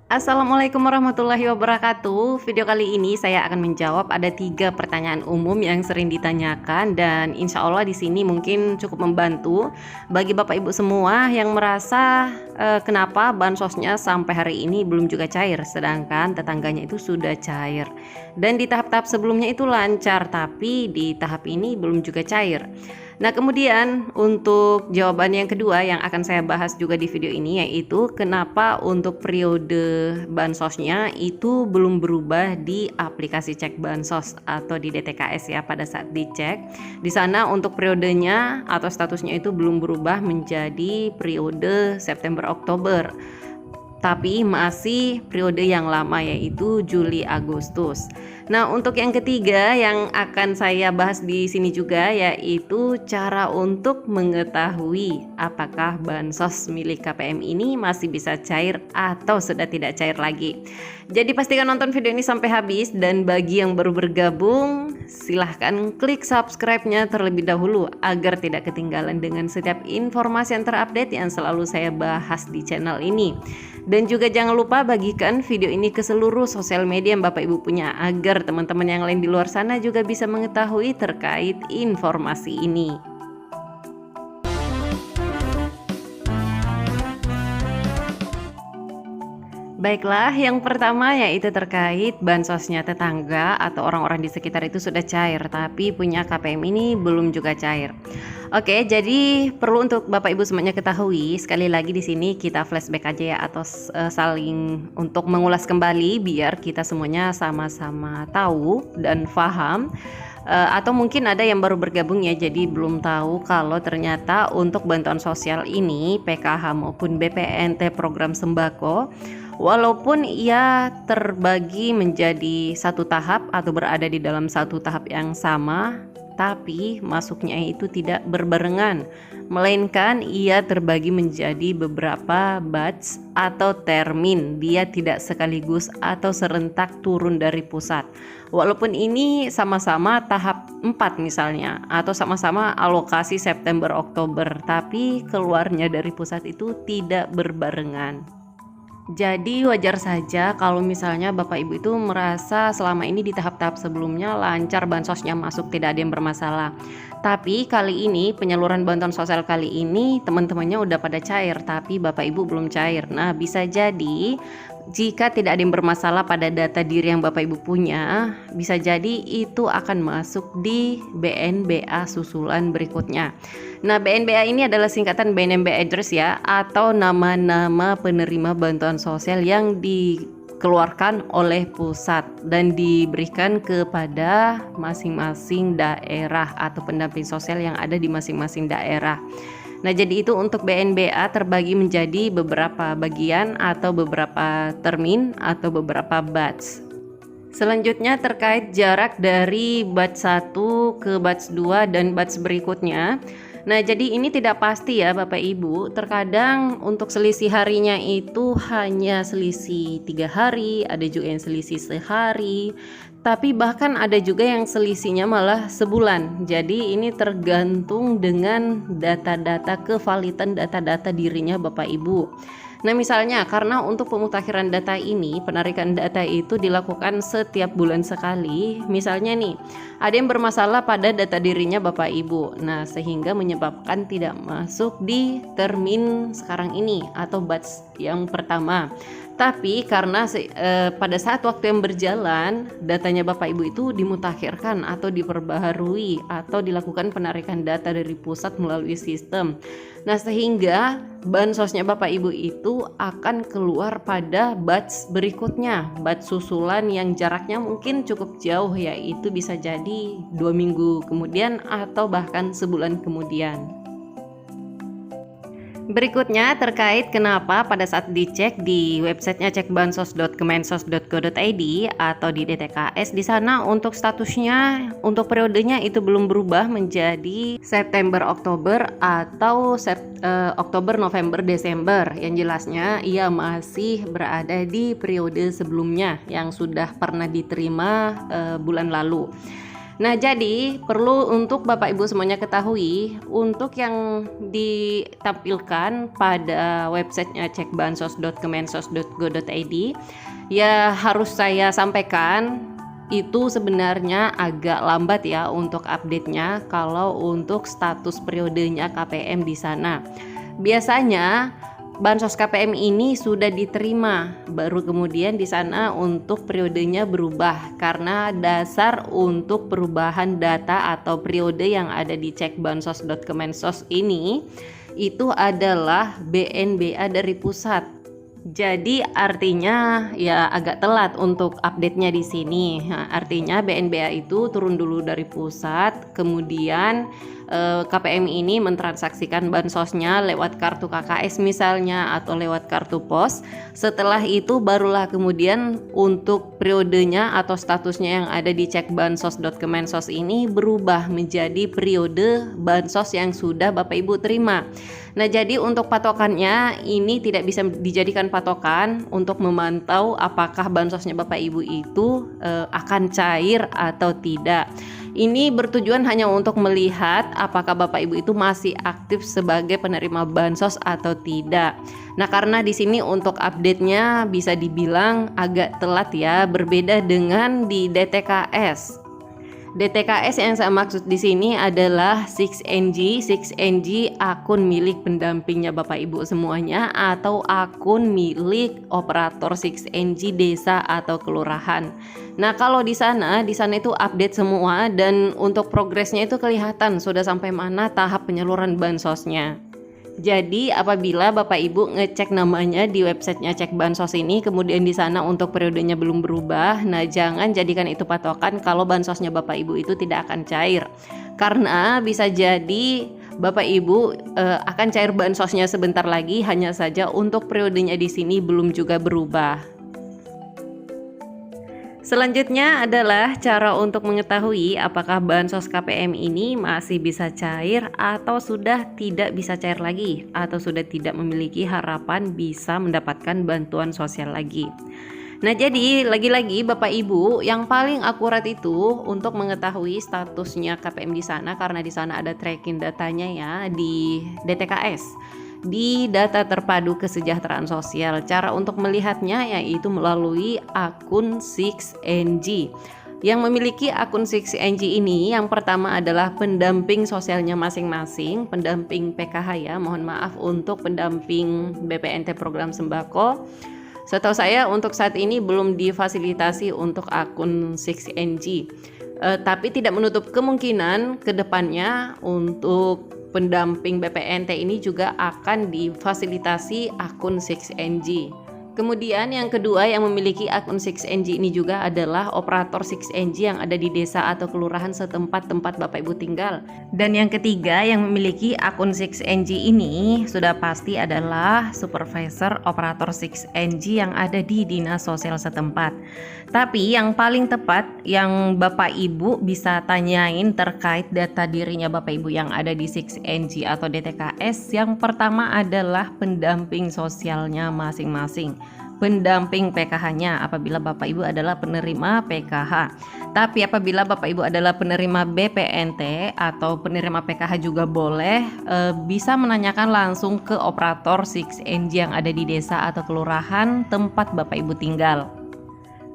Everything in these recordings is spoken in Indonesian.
Assalamualaikum warahmatullahi wabarakatuh. Video kali ini saya akan menjawab ada 3 pertanyaan umum yang sering ditanyakan dan insya Allah di sini mungkin cukup membantu bagi Bapak Ibu semua yang merasa kenapa bansosnya sampai hari ini belum juga cair, sedangkan tetangganya itu sudah cair. Dan di tahap-tahap sebelumnya itu lancar, tapi di tahap ini belum juga cair. Nah, kemudian untuk jawaban yang kedua yang akan saya bahas juga di video ini, yaitu kenapa untuk periode bansosnya itu belum berubah di aplikasi cek bansos atau di DTKS ya. Pada saat dicek di sana untuk periodenya atau statusnya itu belum berubah menjadi periode September Oktober, tapi masih periode yang lama yaitu Juli Agustus. Nah, untuk yang ketiga yang akan saya bahas di sini juga yaitu cara untuk mengetahui apakah bansos milik KPM ini masih bisa cair atau sudah tidak cair lagi. Jadi pastikan nonton video ini sampai habis, dan bagi yang baru bergabung silahkan klik subscribe-nya terlebih dahulu agar tidak ketinggalan dengan setiap informasi yang terupdate yang selalu saya bahas di channel ini. Dan juga jangan lupa bagikan video ini ke seluruh sosial media yang Bapak Ibu punya agar teman-teman yang lain di luar sana juga bisa mengetahui terkait informasi ini. Baiklah, yang pertama yaitu terkait bansosnya tetangga atau orang-orang di sekitar itu sudah cair, tapi punya KPM ini belum juga cair. Oke, jadi perlu untuk Bapak Ibu semuanya ketahui, sekali lagi di sini kita flashback aja ya, atau saling untuk mengulas kembali biar kita semuanya sama-sama tahu dan paham. Atau mungkin ada yang baru bergabung ya, jadi belum tahu kalau ternyata untuk bantuan sosial ini PKH maupun BPNT program sembako, walaupun ia terbagi menjadi satu tahap atau berada di dalam satu tahap yang sama, tapi masuknya itu tidak berbarengan, melainkan ia terbagi menjadi beberapa batch atau termin. Dia tidak sekaligus atau serentak turun dari pusat. Walaupun ini sama-sama tahap 4 misalnya, atau sama-sama alokasi September Oktober, tapi keluarnya dari pusat itu tidak berbarengan. Jadi wajar saja kalau misalnya Bapak Ibu itu merasa selama ini di tahap-tahap sebelumnya lancar bansosnya masuk, tidak ada yang bermasalah. Tapi kali ini penyaluran bantuan sosial kali ini teman-temannya udah pada cair, tapi Bapak Ibu belum cair. Nah, bisa jadi jika tidak ada yang bermasalah pada data diri yang Bapak Ibu punya, bisa jadi itu akan masuk di BNBA susulan berikutnya. Nah, BNBA ini adalah singkatan BNB address ya, atau nama-nama penerima bantuan sosial yang dikeluarkan oleh pusat dan diberikan kepada masing-masing daerah atau pendamping sosial yang ada di masing-masing daerah. Nah, jadi itu untuk BNBA terbagi menjadi beberapa bagian atau beberapa termin atau beberapa batch. Selanjutnya terkait jarak dari batch 1 ke batch 2 dan batch berikutnya. Nah, jadi ini tidak pasti ya Bapak Ibu. Terkadang untuk selisih harinya itu hanya selisih 3 hari, ada juga yang selisih sehari, tapi bahkan ada juga yang selisihnya malah sebulan. Jadi ini tergantung dengan data-data, kevalidan data-data dirinya Bapak Ibu. Nah, misalnya karena untuk pemutakhiran data ini, penarikan data itu dilakukan setiap bulan sekali. Misalnya nih, ada yang bermasalah pada data dirinya Bapak Ibu. Nah, sehingga menyebabkan tidak masuk di termin sekarang ini atau batch yang pertama. Tapi karena pada saat waktu yang berjalan datanya Bapak Ibu itu dimutakhirkan atau diperbaharui atau dilakukan penarikan data dari pusat melalui sistem. Nah, sehingga bansosnya Bapak Ibu itu akan keluar pada batch berikutnya, batch susulan yang jaraknya mungkin cukup jauh, yaitu bisa jadi 2 minggu kemudian atau bahkan sebulan kemudian. Berikutnya terkait kenapa pada saat dicek di websitenya cekbansos.kemensos.go.id atau di DTKS, di sana untuk statusnya untuk periodenya itu belum berubah menjadi September Oktober atau Oktober November Desember. Yang jelasnya ia masih berada di periode sebelumnya yang sudah pernah diterima bulan lalu. Nah, jadi perlu untuk Bapak Ibu semuanya ketahui, untuk yang ditampilkan pada websitenya cekbansos.kemensos.go.id, ya harus saya sampaikan itu sebenarnya agak lambat ya untuk update-nya kalau untuk status periodenya KPM di sana. Biasanya bansos KPM ini sudah diterima, baru kemudian di sana untuk periodenya berubah karena dasar untuk perubahan data atau periode yang ada di cekbansos.kemensos ini itu adalah BNBA dari pusat. Jadi artinya ya agak telat untuk update-nya di sini. Nah, artinya BNBA itu turun dulu dari pusat, kemudian KPM ini mentransaksikan bansosnya lewat kartu KKS misalnya atau lewat kartu pos. Setelah itu barulah kemudian untuk periodenya atau statusnya yang ada di cekbansos.kemensos ini berubah menjadi periode bansos yang sudah Bapak Ibu terima. Nah, jadi untuk patokannya ini tidak bisa dijadikan patokan untuk memantau apakah bansosnya Bapak Ibu itu akan cair atau tidak. Ini bertujuan hanya untuk melihat apakah Bapak Ibu itu masih aktif sebagai penerima bansos atau tidak. Nah, karena di sini untuk update-nya bisa dibilang agak telat ya, berbeda dengan di DTKS. DTKS yang saya maksud di sini adalah 6NG. 6NG akun milik pendampingnya Bapak Ibu semuanya atau akun milik operator 6NG desa atau kelurahan. Nah, kalau di sana itu update semua dan untuk progresnya itu kelihatan sudah sampai mana tahap penyaluran bansosnya. Jadi apabila Bapak Ibu ngecek namanya di websitenya Cek Bansos ini, kemudian di sana untuk periodenya belum berubah, nah jangan jadikan itu patokan kalau bansosnya Bapak Ibu itu tidak akan cair. Karena bisa jadi Bapak Ibu akan cair bansosnya sebentar lagi, hanya saja untuk periodenya di sini belum juga berubah. Selanjutnya adalah cara untuk mengetahui apakah bansos KPM ini masih bisa cair atau sudah tidak bisa cair lagi atau sudah tidak memiliki harapan bisa mendapatkan bantuan sosial lagi. Nah, jadi lagi-lagi Bapak Ibu yang paling akurat itu untuk mengetahui statusnya KPM di sana, karena di sana ada tracking datanya ya di DTKS, di data terpadu kesejahteraan sosial. Cara untuk melihatnya yaitu melalui akun 6NG. Yang memiliki akun 6NG ini yang pertama adalah pendamping sosialnya masing-masing, pendamping PKH ya, mohon maaf untuk pendamping BPNT program sembako. Setahu saya untuk saat ini belum difasilitasi untuk akun 6NG. Tapi tidak menutup kemungkinan ke depannya untuk pendamping BPNT ini juga akan difasilitasi akun 6NG. Kemudian yang kedua yang memiliki akun 6NG ini juga adalah operator 6NG yang ada di desa atau kelurahan setempat tempat Bapak Ibu tinggal. Dan yang ketiga yang memiliki akun 6NG ini sudah pasti adalah supervisor operator 6NG yang ada di dinas sosial setempat. Tapi yang paling tepat yang Bapak Ibu bisa tanyain terkait data dirinya Bapak Ibu yang ada di 6NG atau DTKS, yang pertama adalah pendamping sosialnya masing-masing, pendamping PKH-nya apabila Bapak Ibu adalah penerima PKH. Tapi apabila Bapak Ibu adalah penerima BPNT atau penerima PKH juga boleh, bisa menanyakan langsung ke operator 6NG yang ada di desa atau kelurahan tempat Bapak Ibu tinggal.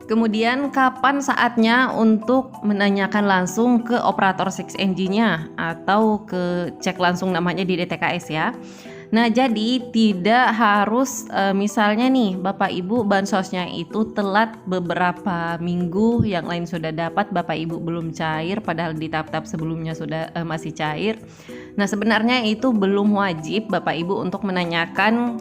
Kemudian kapan saatnya untuk menanyakan langsung ke operator 6NG-nya atau ke cek langsung namanya di DTKS ya. Nah, jadi tidak harus misalnya nih Bapak Ibu bansosnya itu telat beberapa minggu, yang lain sudah dapat, Bapak Ibu belum cair padahal di tahap-tahap sebelumnya sudah masih cair. Nah, sebenarnya itu belum wajib Bapak Ibu untuk menanyakan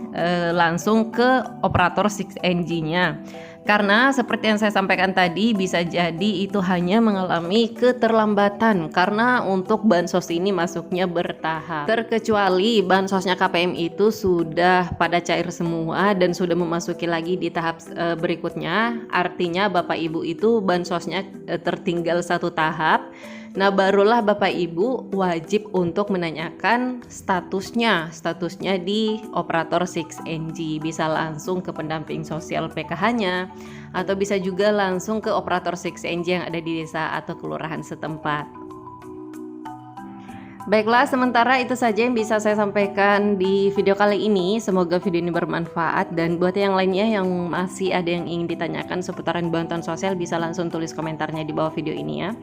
langsung ke operator 6NG-nya. Karena seperti yang saya sampaikan tadi, bisa jadi itu hanya mengalami keterlambatan karena untuk bansos ini masuknya bertahap. Terkecuali bansosnya KPM itu sudah pada cair semua dan sudah memasuki lagi di tahap berikutnya, artinya Bapak Ibu itu bansosnya tertinggal satu tahap. Nah, barulah Bapak Ibu wajib untuk menanyakan statusnya di operator 6NG. Bisa langsung ke pendamping sosial PKH-nya atau bisa juga langsung ke operator 6NG yang ada di desa atau kelurahan setempat. Baiklah, sementara itu saja yang bisa saya sampaikan di video kali ini. Semoga video ini bermanfaat, dan buat yang lainnya yang masih ada yang ingin ditanyakan seputaran bantuan sosial bisa langsung tulis komentarnya di bawah video ini ya.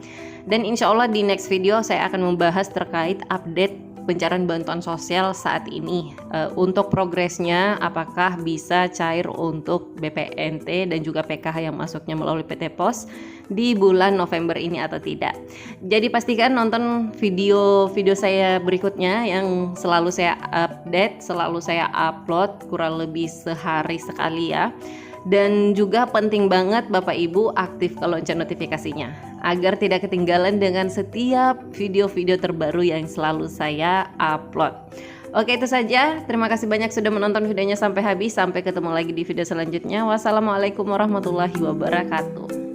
Dan insya Allah di next video saya akan membahas terkait update pencarian bantuan sosial saat ini, untuk progresnya, apakah bisa cair untuk BPNT dan juga PKH yang masuknya melalui PT Pos di bulan November ini atau tidak. Jadi pastikan nonton video-video saya berikutnya yang selalu saya update, selalu saya upload kurang lebih sehari sekali ya. Dan juga penting banget Bapak Ibu aktifkan lonceng notifikasinya agar tidak ketinggalan dengan setiap video-video terbaru yang selalu saya upload. Oke, itu saja. Terima kasih banyak sudah menonton videonya sampai habis. Sampai ketemu lagi di video selanjutnya. Wassalamualaikum warahmatullahi wabarakatuh.